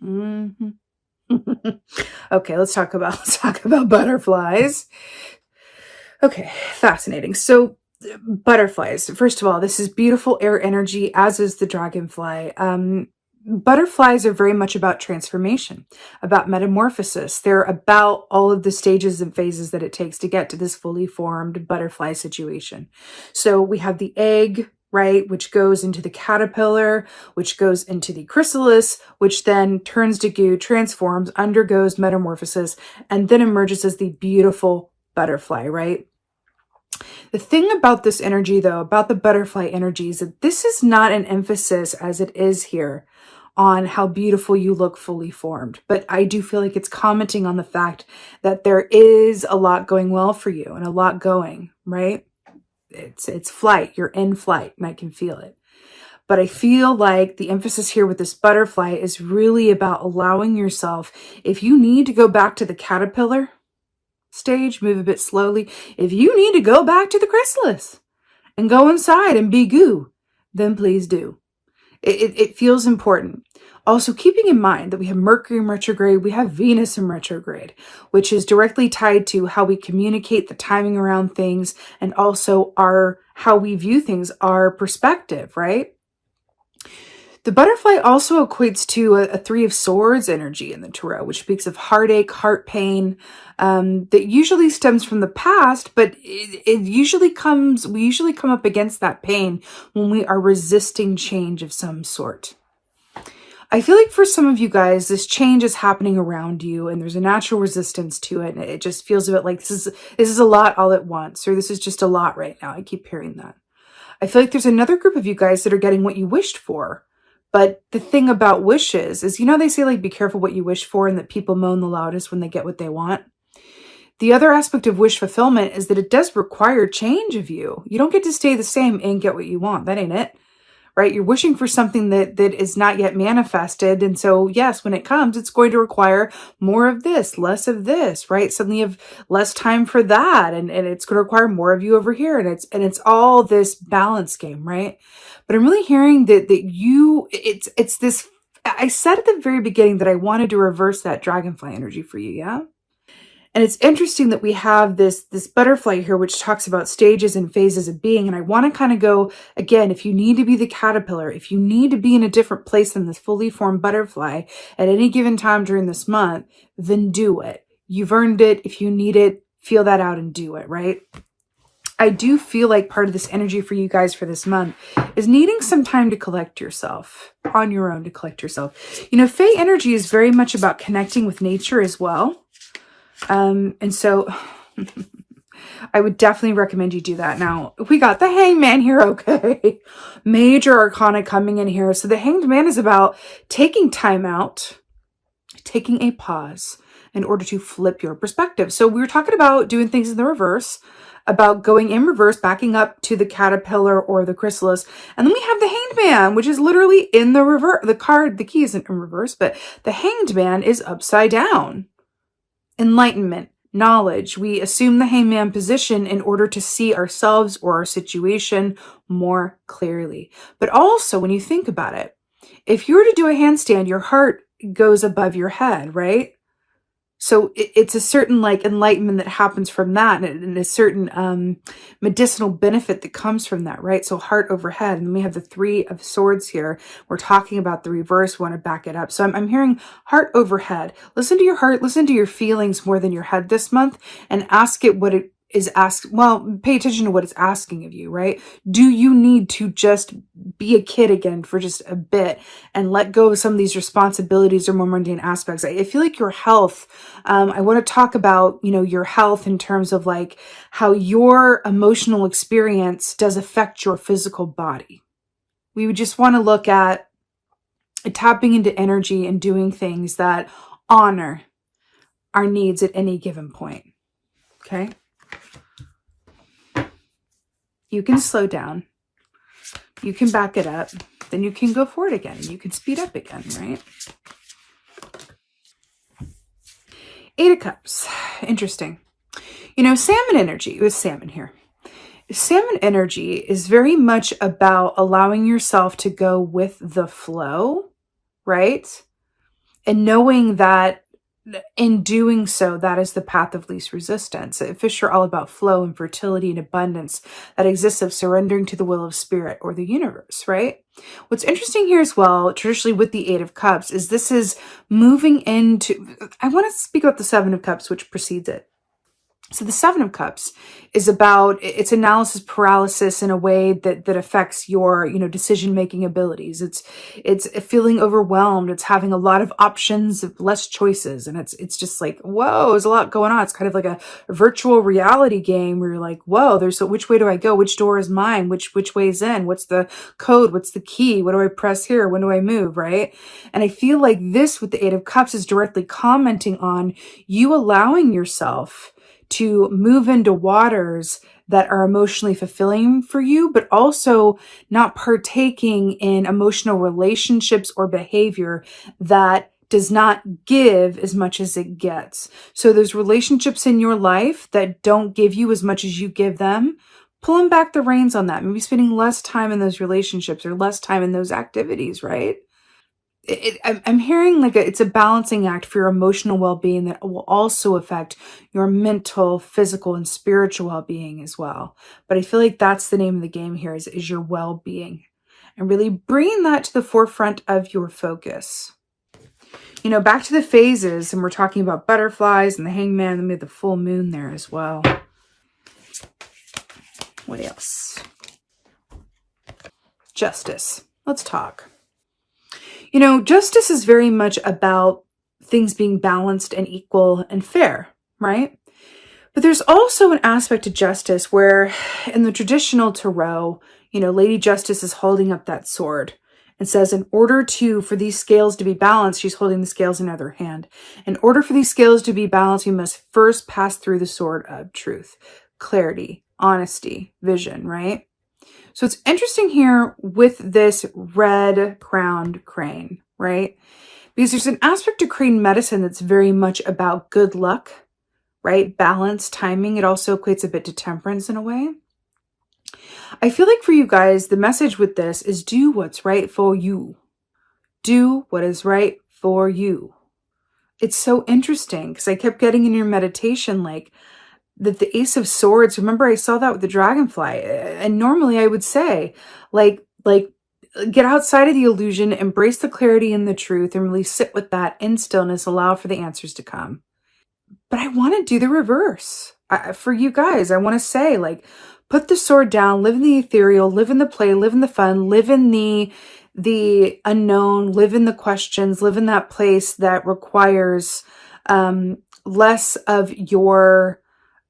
Mhm. Okay, let's talk about butterflies. Okay, fascinating. So, butterflies. First of all, this is beautiful air energy, as is the dragonfly. Butterflies are very much about transformation, about metamorphosis. They're about all of the stages and phases that it takes to get to this fully formed butterfly situation. So we have the egg, right, which goes into the caterpillar, which goes into the chrysalis, which then turns to goo, transforms, undergoes metamorphosis, and then emerges as the beautiful butterfly, right? The thing about this energy, though, about the butterfly energy, is that this is not an emphasis as it is here on how beautiful you look fully formed. But I do feel like it's commenting on the fact that there is a lot going well for you and a lot going, right? It's flight. You're in flight, and I can feel it. But I feel like the emphasis here with this butterfly is really about allowing yourself, if you need to go back to the caterpillar stage, move a bit slowly. If you need to go back to the chrysalis and go inside and be goo, then please do. It feels important. Also, keeping in mind that we have Mercury in retrograde, we have Venus in retrograde, which is directly tied to how we communicate, the timing around things, and also how we view things, our perspective, right? The butterfly also equates to a Three of Swords energy in the tarot, which speaks of heartache, heart pain, that usually stems from the past, but we usually come up against that pain when we are resisting change of some sort. I feel like for some of you guys, this change is happening around you and there's a natural resistance to it. And it just feels a bit like this is a lot all at once, or this is just a lot right now. I keep hearing that. I feel like there's another group of you guys that are getting what you wished for. But the thing about wishes is, they say like, be careful what you wish for and that people moan the loudest when they get what they want. The other aspect of wish fulfillment is that it does require change of you. You don't get to stay the same and get what you want. That ain't it, right? You're wishing for something that is not yet manifested. And so, yes, when it comes, it's going to require more of this, less of this, right? Suddenly you have less time for that. And it's going to require more of you over here. And it's all this balance game, right? But I'm really hearing that it's this, I said at the very beginning that I wanted to reverse that dragonfly energy for you, yeah? And it's interesting that we have this butterfly here, which talks about stages and phases of being. And I want to kind of go, again, if you need to be the caterpillar, if you need to be in a different place than this fully formed butterfly at any given time during this month, then do it. You've earned it. If you need it, feel that out and do it, right? I do feel like part of this energy for you guys for this month is needing some time to collect yourself, on your own to collect yourself. Fae energy is very much about connecting with nature as well. And so I would definitely recommend you do that. Now, we got the Hangman here, okay? Major arcana coming in here. So the Hanged Man is about taking time out, taking a pause in order to flip your perspective. So we were talking about doing things in the reverse, about going in reverse, backing up to the caterpillar or the chrysalis. And then we have the Hanged Man, which is literally in the reverse. The key isn't in reverse, but the Hanged Man is upside down. Enlightenment, knowledge. We assume the hangman position in order to see ourselves or our situation more clearly. But also, when you think about it, if you were to do a handstand, your heart goes above your head, right? So it's a certain enlightenment that happens from that, and a certain medicinal benefit that comes from that, right? So heart overhead, and then we have the Three of Swords here. We're talking about the reverse. We want to back it up. So I'm hearing heart overhead. Listen to your heart. Listen to your feelings more than your head this month, and ask it what it is asked. Well, pay attention to what it's asking of you, right? Do you need to just be a kid again for just a bit and let go of some of these responsibilities or more mundane aspects? I feel like your health, I want to talk about, your health in terms of how your emotional experience does affect your physical body. We would just want to look at tapping into energy and doing things that honor our needs at any given point. Okay? You can slow down. You can back it up. Then you can go forward again. You can speed up again, right? Eight of Cups. Interesting. Salmon energy. It was salmon here. Salmon energy is very much about allowing yourself to go with the flow, right? And knowing that in doing so, that is the path of least resistance. Fish are all about flow and fertility and abundance that exists of surrendering to the will of spirit or the universe, right? What's interesting here as well, traditionally with the Eight of Cups, is this is moving into, I want to speak about the Seven of Cups, which precedes it. So the Seven of Cups is about, it's analysis paralysis in a way that affects your, decision-making abilities. It's feeling overwhelmed. It's having a lot of options, less choices. And it's just like, whoa, there's a lot going on. It's kind of like a virtual reality game where you're like, whoa, which way do I go? Which door is mine? Which way is in? What's the code? What's the key? What do I press here? When do I move? Right? And I feel like this with the Eight of Cups is directly commenting on you allowing yourself to move into waters that are emotionally fulfilling for you, but also not partaking in emotional relationships or behavior that does not give as much as it gets. So those relationships in your life that don't give you as much as you give them, pulling back the reins on that, maybe spending less time in those relationships or less time in those activities, right? I'm hearing like it's a balancing act for your emotional well-being that will also affect your mental, physical, and spiritual well-being as well. But I feel like that's the name of the game here is your well-being, and really bringing that to the forefront of your focus. Back to the phases, and we're talking about butterflies and the hangman, and we have the full moon there as well. What else? Justice. Let's talk. Justice is very much about things being balanced and equal and fair, right? But there's also an aspect to justice where in the traditional tarot, Lady Justice is holding up that sword and says, in order for these scales to be balanced, she's holding the scales in her hand. In order for these scales to be balanced, you must first pass through the sword of truth, clarity, honesty, vision, right? So it's interesting here with this red crowned crane, right? Because there's an aspect to crane medicine that's very much about good luck, right? Balance, timing. It also equates a bit to temperance in a way. I feel like for you guys, the message with this is do what's right for you. Do what is right for you. It's so interesting because I kept getting in your meditation like, that the Ace of Swords, remember I saw that with the dragonfly, and normally I would say like get outside of the illusion, embrace the clarity and the truth, and really sit with that in stillness, allow for the answers to come. But I want to do the reverse. For you guys, I want to say like, put the sword down, live in the ethereal, live in the play, live in the fun, live in the unknown, live in the questions, live in that place that requires less of your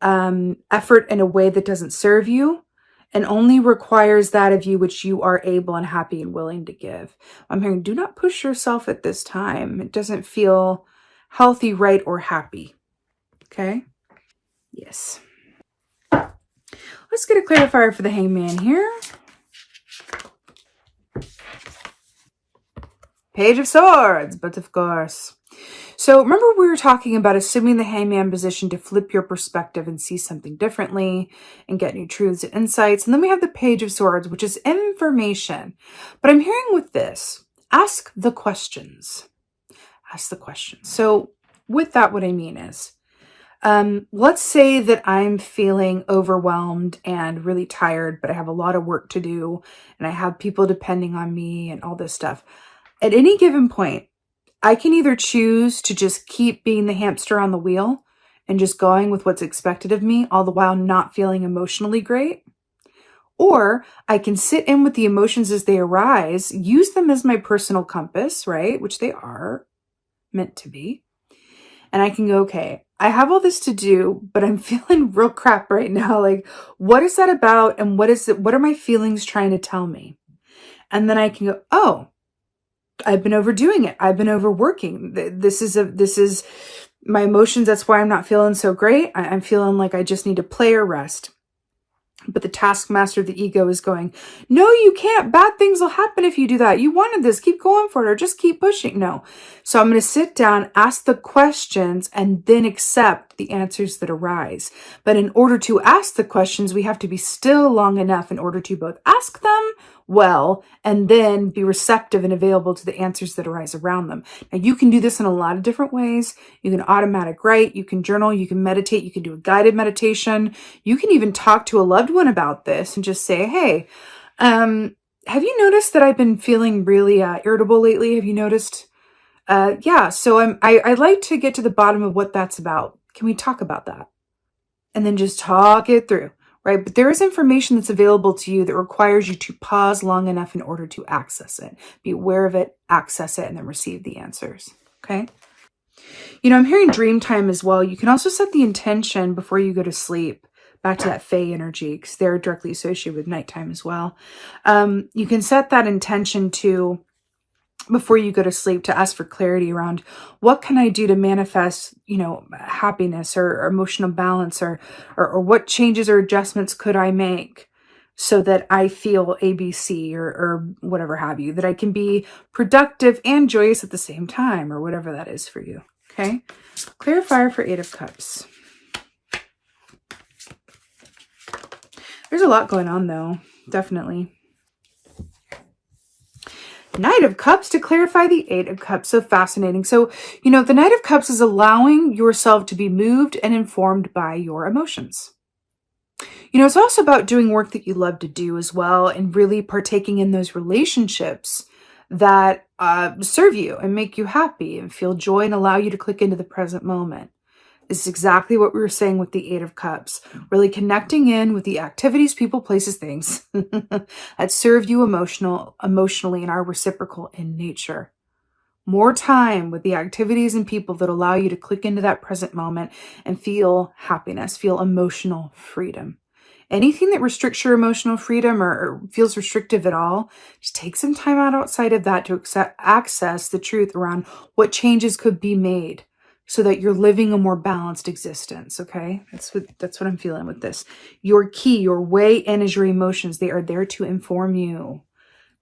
effort in a way that doesn't serve you and only requires that of you which you are able and happy and willing to give. I'm hearing, do not push yourself at this time. It doesn't feel healthy, right, or happy. Okay? Yes. Let's get a clarifier for the hangman here. Page of Swords, but of course. So remember we were talking about assuming the hangman position to flip your perspective and see something differently and get new truths and insights. And then we have the Page of Swords, which is information. But I'm hearing with this, ask the questions. Ask the questions. So with that, what I mean is, let's say that I'm feeling overwhelmed and really tired, but I have a lot of work to do and I have people depending on me and all this stuff. At any given point, I can either choose to just keep being the hamster on the wheel and just going with what's expected of me, all the while not feeling emotionally great. Or I can sit in with the emotions as they arise, use them as my personal compass, right? Which they are meant to be. And I can go, okay, I have all this to do, but I'm feeling real crap right now. Like, what is that about? And what are my feelings trying to tell me? And then I can go, oh, I've been overdoing it. I've been overworking. This is my emotions. That's why I'm not feeling so great. I'm feeling like I just need to play or rest. But the taskmaster of the ego is going, no, you can't. Bad things will happen if you do that. You wanted this. Keep going for it or just keep pushing. No. So I'm going to sit down, ask the questions, and then accept the answers that arise. But in order to ask the questions, we have to be still long enough in order to both ask them well and then be receptive and available to the answers that arise around them. Now, you can do this in a lot of different ways. You can automatic write, you can journal, you can meditate, you can do a guided meditation. You can even talk to a loved one about this and just say, hey, have you noticed that I've been feeling really irritable lately? Have you noticed? Yeah, so I'd like to get to the bottom of what that's about. Can we talk about that? And then just talk it through, right? But there is information that's available to you that requires you to pause long enough in order to access it. Be aware of it, access it, and then receive the answers, okay? I'm hearing dream time as well. You can also set the intention before you go to sleep. Back to that Fae energy, because they're directly associated with nighttime as well. You can set that intention to, before you go to sleep, to ask for clarity around what can I do to manifest, happiness or emotional balance, or what changes or adjustments could I make so that I feel ABC or whatever have you, that I can be productive and joyous at the same time, or whatever that is for you. Okay. Clarifier for 8 of Cups. There's a lot going on though, definitely. Knight of Cups to clarify the 8 of Cups. So fascinating. So, the Knight of Cups is allowing yourself to be moved and informed by your emotions. It's also about doing work that you love to do as well, and really partaking in those relationships that serve you and make you happy and feel joy and allow you to click into the present moment. This is exactly what we were saying with the 8 of Cups. Really connecting in with the activities, people, places, things that serve you emotionally and are reciprocal in nature. More time with the activities and people that allow you to click into that present moment and feel happiness, feel emotional freedom. Anything that restricts your emotional freedom or feels restrictive at all, just take some time out outside of that to access the truth around what changes could be made, so that you're living a more balanced existence, okay? That's what I'm feeling with this. Your key, your way in is your emotions. They are there to inform you.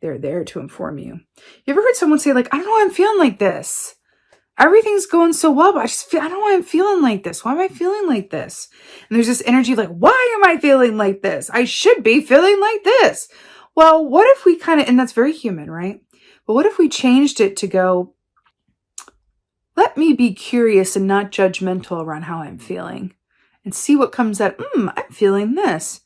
They're there to inform you. You ever heard someone say, like, I don't know why I'm feeling like this. Everything's going so well, but I don't know why I'm feeling like this. Why am I feeling like this? And there's this energy of like, why am I feeling like this? I should be feeling like this. Well, what if we and that's very human, right? But what if we changed it to go, let me be curious and not judgmental around how I'm feeling and see what comes out. I'm feeling this.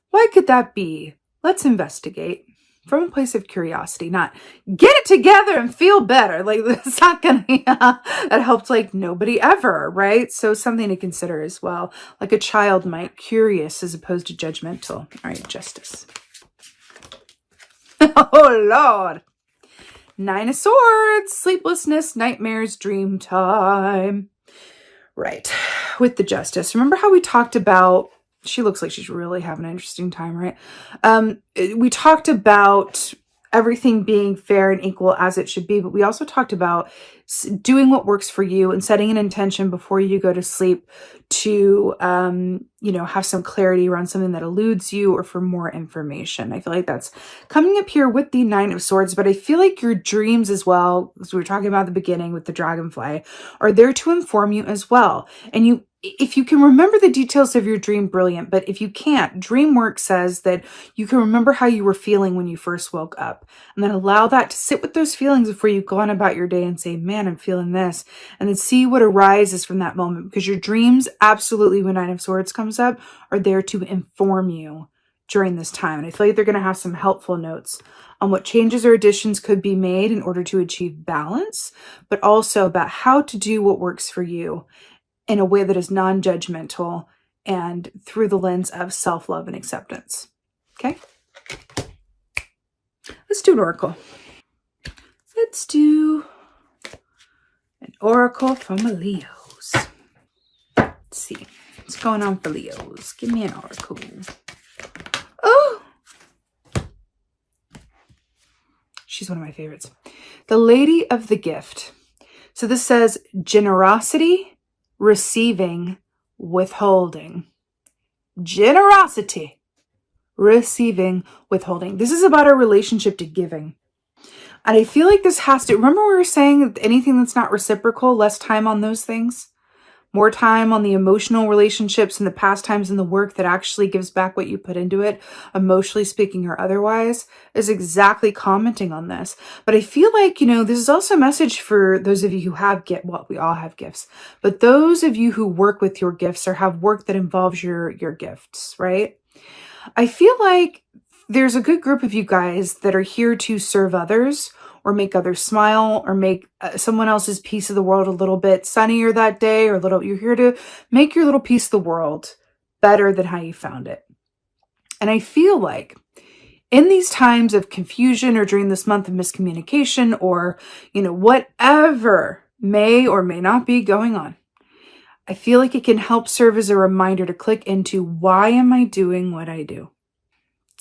Why could that be? Let's investigate from a place of curiosity, not get it together and feel better. Like, that's not going to, that helps like nobody ever, right? So something to consider as well. Like a child might, curious as opposed to judgmental. All right, Justice. Oh, Lord. 9 of Swords, sleeplessness, nightmares, dream time. Right, with the Justice. Remember how we talked about, she looks like she's really having an interesting time, right? We talked about everything being fair and equal as it should be, but we also talked about doing what works for you and setting an intention before you go to sleep to, have some clarity around something that eludes you or for more information. I feel like that's coming up here with the 9 of Swords, but I feel like your dreams as well, as we were talking about at the beginning with the dragonfly, are there to inform you as well. And if you can remember the details of your dream, brilliant. But if you can't, dream work says that you can remember how you were feeling when you first woke up, and then allow that to sit with those feelings before you go on about your day and say, man, I'm feeling this, and then see what arises from that moment, because your dreams, absolutely, when 9 of Swords comes up, are there to inform you during this time. And I feel like they're going to have some helpful notes on what changes or additions could be made in order to achieve balance, but also about how to do what works for you in a way that is non-judgmental and through the lens of self-love and acceptance. Okay? Let's do an oracle. Let's do an oracle from a Leos. Let's see. What's going on for Leos? Give me an oracle. Oh! She's one of my favorites. The Lady of the Gift. So this says generosity, receiving, withholding. Generosity, receiving, withholding. This is about our relationship to giving. And I feel like this has to, remember we were saying anything that's not reciprocal, less time on those things, more time on the emotional relationships and the pastimes and the work that actually gives back what you put into it, emotionally speaking or otherwise, is exactly commenting on this. But I feel like, this is also a message for those of you who have well, we all have gifts, but those of you who work with your gifts or have work that involves your gifts, right? I feel like there's a good group of you guys that are here to serve others or make others smile or make someone else's piece of the world a little bit sunnier that day, or you're here to make your little piece of the world better than how you found it. And I feel like in these times of confusion or during this month of miscommunication or, whatever may or may not be going on, I feel like it can help serve as a reminder to click into, why am I doing what I do?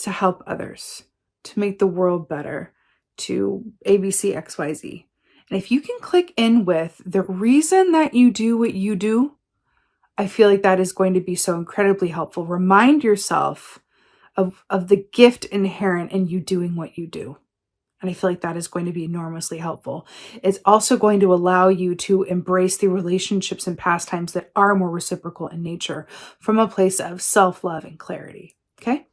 To help others, to make the world better, to ABC, XYZ. And if you can click in with the reason that you do what you do, I feel like that is going to be so incredibly helpful. Remind yourself of the gift inherent in you doing what you do. And I feel like that is going to be enormously helpful. It's also going to allow you to embrace the relationships and pastimes that are more reciprocal in nature from a place of self-love and clarity. Okay?